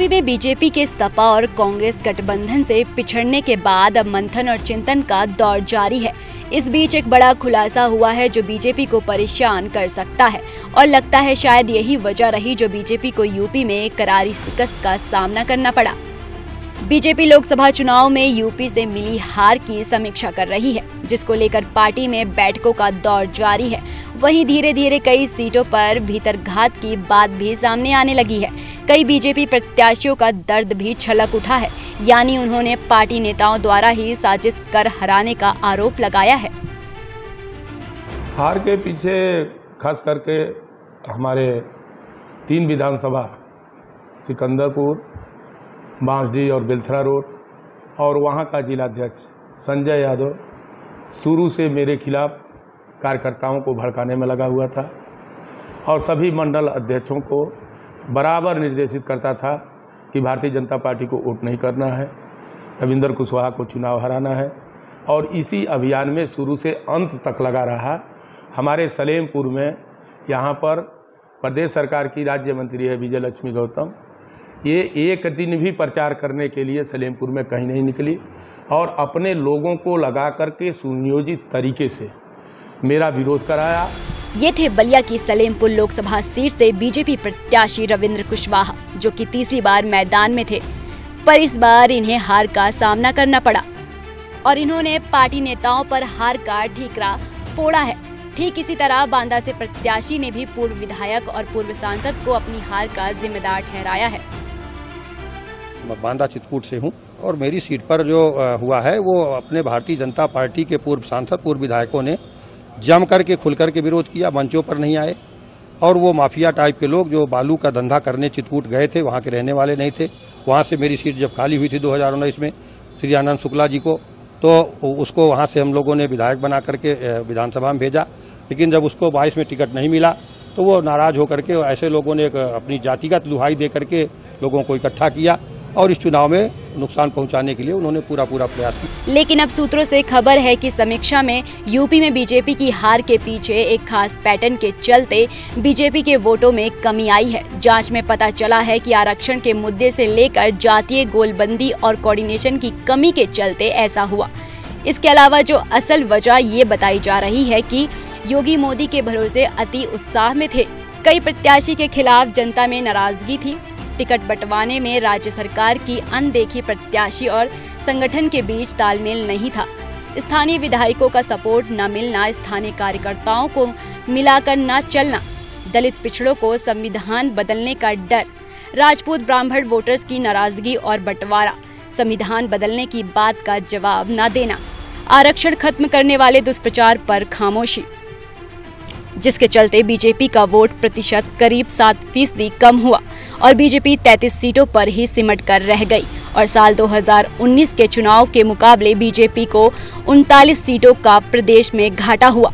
UP में BJP के सपा और कांग्रेस गठबंधन से पिछड़ने के बाद अब मंथन और चिंतन का दौर जारी है। इस बीच एक बड़ा खुलासा हुआ है जो बीजेपी को परेशान कर सकता है और लगता है शायद यही वजह रही जो बीजेपी को यूपी में करारी शिकस्त का सामना करना पड़ा। बीजेपी लोकसभा चुनाव में यूपी से मिली हार की समीक्षा कर रही है, जिसको लेकर पार्टी में बैठकों का दौर जारी है। वहीं धीरे धीरे कई सीटों पर भीतरघात की बात भी सामने आने लगी है। कई बीजेपी प्रत्याशियों का दर्द भी छलक उठा है, यानी उन्होंने पार्टी नेताओं द्वारा ही साजिश कर हराने का आरोप लगाया है। हार के पीछे खास करके हमारे 3 विधानसभा सिकंदरपुर, बांसडीह और बेलथरा रोड और वहाँ का जिलाध्यक्ष संजय यादव शुरू से मेरे खिलाफ कार्यकर्ताओं को भड़काने में लगा हुआ था और सभी मंडल अध्यक्षों को बराबर निर्देशित करता था कि भारतीय जनता पार्टी को वोट नहीं करना है, रविंद्र कुशवाहा को चुनाव हराना है। और इसी अभियान में शुरू से अंत तक लगा रहा। हमारे सलेमपुर में यहाँ पर प्रदेश सरकार की राज्य मंत्री है विजय लक्ष्मी गौतम, ये एक दिन भी प्रचार करने के लिए सलेमपुर में कहीं नहीं निकली और अपने लोगों को लगा करके सुनियोजित तरीके से मेरा विरोध कराया। ये थे बलिया की सलेमपुर लोकसभा सीट से बीजेपी प्रत्याशी रविंद्र कुशवाहा, जो कि तीसरी बार मैदान में थे, पर इस बार इन्हें हार का सामना करना पड़ा और इन्होंने पार्टी नेताओं पर हार का ठीकरा फोड़ा है। ठीक इसी तरह बांदा से प्रत्याशी ने भी पूर्व विधायक और पूर्व सांसद को अपनी हार का जिम्मेदार ठहराया है। मैं बांदा चित्रकूट से हूं और मेरी सीट पर जो हुआ है वो अपने भारतीय जनता पार्टी के पूर्व सांसद, पूर्व विधायकों ने जम करके खुल करके विरोध किया, मंचों पर नहीं आए। और वो माफिया टाइप के लोग जो बालू का धंधा करने चित्रकूट गए थे, वहाँ के रहने वाले नहीं थे। वहाँ से मेरी सीट जब खाली हुई थी 2019 में श्री आनंद शुक्ला जी को, तो उसको वहाँ से हम लोगों ने विधायक बना करके विधानसभा में भेजा। लेकिन जब उसको 22 में टिकट नहीं मिला तो वो नाराज होकर के ऐसे लोगों ने अपनी जातिगत दुहाई दे करके लोगों को इकट्ठा किया और इस चुनाव में नुकसान पहुंचाने के लिए उन्होंने पूरा प्रयास किया। लेकिन अब सूत्रों से खबर है कि समीक्षा में यूपी में बीजेपी की हार के पीछे एक खास पैटर्न के चलते बीजेपी के वोटों में कमी आई है। जांच में पता चला है कि आरक्षण के मुद्दे से लेकर जातीय गोलबंदी और कोऑर्डिनेशन की कमी के चलते ऐसा हुआ। इसके अलावा जो असल वजह ये बताई जा रही है कि योगी मोदी के भरोसे अति उत्साह में थे। कई प्रत्याशी के खिलाफ जनता में नाराजगी थी। टिकट बंटवाने में राज्य सरकार की अनदेखी, प्रत्याशी और संगठन के बीच तालमेल नहीं था। स्थानीय विधायकों का सपोर्ट न मिलना, स्थानीय कार्यकर्ताओं को मिलाकर न चलना, दलित पिछड़ों को संविधान बदलने का डर, राजपूत ब्राह्मण वोटर्स की नाराजगी और बंटवारा, संविधान बदलने की बात का जवाब न देना, आरक्षण खत्म करने वाले दुष्प्रचार पर खामोशी, जिसके चलते बीजेपी का वोट प्रतिशत करीब 7% कम हुआ और बीजेपी 33 सीटों पर ही सिमट कर रह गई और साल 2019 के चुनाव के मुकाबले बीजेपी को 39 सीटों का प्रदेश में घाटा हुआ।